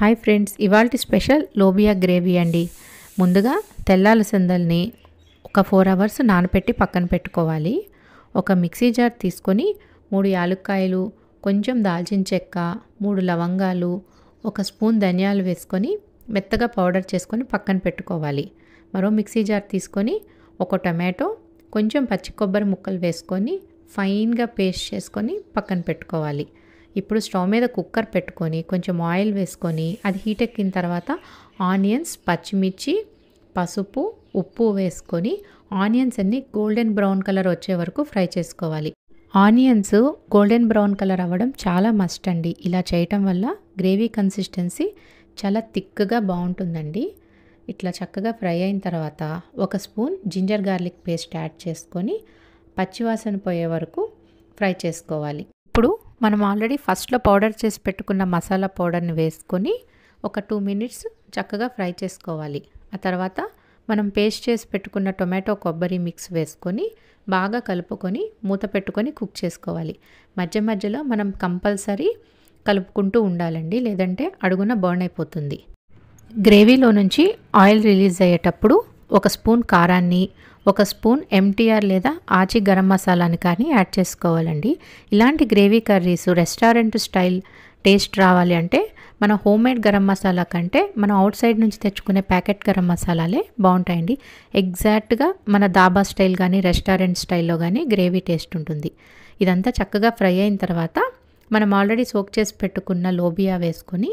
Hi friends, ఇవాల్టి special lobia gravy అండి. ముందుగా తెల్ల అలసందల్ని ఒక 4 అవర్స్ నానబెట్టి పక్కన పెట్టుకోవాలి. ఒక మిక్సీ జార్ తీసుకొని 3 యాలక్కాయలు, కొంచెం దాల్చిన చెక్క, 3 లవంగాలు, 1 స్పూన్ ధనియాలు వేసుకొని మెత్తగా పౌడర్ చేసుకొని పక్కన పెట్టుకోవాలి. మరో మిక్సీ జార్ తీసుకొని ఒక టొమాటో, కొంచెం పచ్చి కొబ్బరి ముక్కలు వేసుకొని ఫైన్గా పేస్ట్ చేసుకొని పక్కన పెట్టుకోవాలి. ఇప్పుడు స్టవ్ మీద కుక్కర్ పెట్టుకొని కొంచెం ఆయిల్ వేసుకొని అది హీట్ ఎక్కిన తర్వాత ఆనియన్స్, పచ్చిమిర్చి, పసుపు, ఉప్పు వేసుకొని ఆనియన్స్ అన్ని గోల్డెన్ బ్రౌన్ కలర్ వచ్చే వరకు ఫ్రై చేసుకోవాలి. ఆనియన్స్ గోల్డెన్ బ్రౌన్ కలర్ అవ్వడం చాలా మస్ట్ అండి. ఇలా చేయటం వల్ల గ్రేవీ కన్సిస్టెన్సీ చాలా థిక్గా బాగుంటుందండి. ఇట్లా చక్కగా ఫ్రై అయిన తర్వాత 1 spoon ginger garlic paste add చేసుకొని పచ్చివాసన పోయే వరకు ఫ్రై చేసుకోవాలి. ఇప్పుడు మనం ఆల్రెడీ ఫస్ట్లో పౌడర్ చేసి పెట్టుకున్న మసాలా పౌడర్ని వేసుకొని ఒక 2 మినిట్స్ చక్కగా ఫ్రై చేసుకోవాలి. ఆ తర్వాత మనం పేస్ట్ చేసి పెట్టుకున్న టొమాటో కొబ్బరి మిక్స్ వేసుకొని బాగా కలుపుకొని మూత పెట్టుకొని కుక్ చేసుకోవాలి. మధ్య మధ్యలో మనం కంపల్సరీ కలుపుకుంటూ ఉండాలండి, లేదంటే అడుగున బర్న్ అయిపోతుంది. గ్రేవీలో నుంచి ఆయిల్ రిలీజ్ అయ్యేటప్పుడు 1 స్పూన్ కారాన్ని, 1 స్పూన్ ఎంటీఆర్ లేదా ఆచి గరం మసాలాని కానీ యాడ్ చేసుకోవాలండి. ఇలాంటి gravy curries restaurant style taste రావాలి అంటే మన హోమ్మేడ్ గరం మసాలా కంటే మనం అవుట్ సైడ్ నుంచి తెచ్చుకునే ప్యాకెట్ గరం మసాలాలే బాగుంటాయండి. ఎగ్జాక్ట్గా మన దాబా స్టైల్ కానీ రెస్టారెంట్ స్టైల్లో కానీ గ్రేవీ టేస్ట్ ఉంటుంది. ఇదంతా చక్కగా ఫ్రై అయిన తర్వాత మనం ఆల్రెడీ సోక్ చేసి పెట్టుకున్న లోబియా వేసుకొని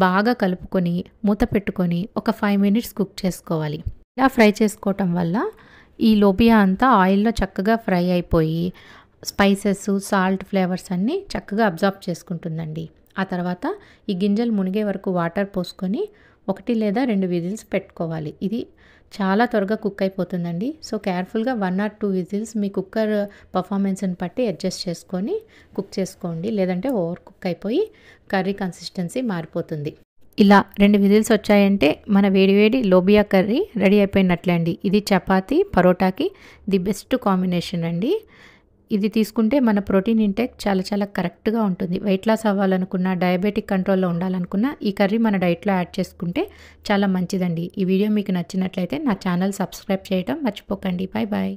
బాగా కలుపుకొని మూత పెట్టుకొని ఒక 5 మినిట్స్ కుక్ చేసుకోవాలి. ఇలా ఫ్రై చేసుకోవటం వల్ల ఈ లోబియా అంతా ఆయిల్లో చక్కగా ఫ్రై అయిపోయి స్పైసెస్, సాల్ట్, ఫ్లేవర్స్ అన్నీ చక్కగా అబ్జార్బ్ చేసుకుంటుందండి. ఆ తర్వాత ఈ గింజలు మునిగే వరకు వాటర్ పోసుకొని 1 లేదా 2 విజిల్స్ పెట్టుకోవాలి. ఇది చాలా త్వరగా కుక్ అయిపోతుందండి. సో కేర్ఫుల్గా 1 or 2 విజిల్స్ మీ కుక్కర్ పర్ఫార్మెన్స్ని బట్టి అడ్జస్ట్ చేసుకొని కుక్ చేసుకోండి, లేదంటే ఓవర్ కుక్ అయిపోయి కర్రీ కన్సిస్టెన్సీ మారిపోతుంది. ఇలా 2 విజిల్స్ వచ్చాయంటే మన వేడివేడి లోబియా కర్రీ రెడీ అయిపోయినట్లే అండి. ఇది చపాతీ, పరోటాకి ది బెస్ట్ కాంబినేషన్ అండి. ఇది తీసుకుంటే మన ప్రోటీన్ ఇంటేక్ చాలా చాలా కరెక్ట్గా ఉంటుంది. వెయిట్ లాస్ అవ్వాలనుకున్నా, డయాబెటిక్ కంట్రోల్లో ఉండాలనుకున్నా ఈ కర్రీ మన డైట్లో యాడ్ చేసుకుంటే చాలా మంచిదండి. ఈ వీడియో మీకు నచ్చినట్లయితే నా ఛానల్ సబ్స్క్రైబ్ చేయడం మర్చిపోకండి. Bye bye.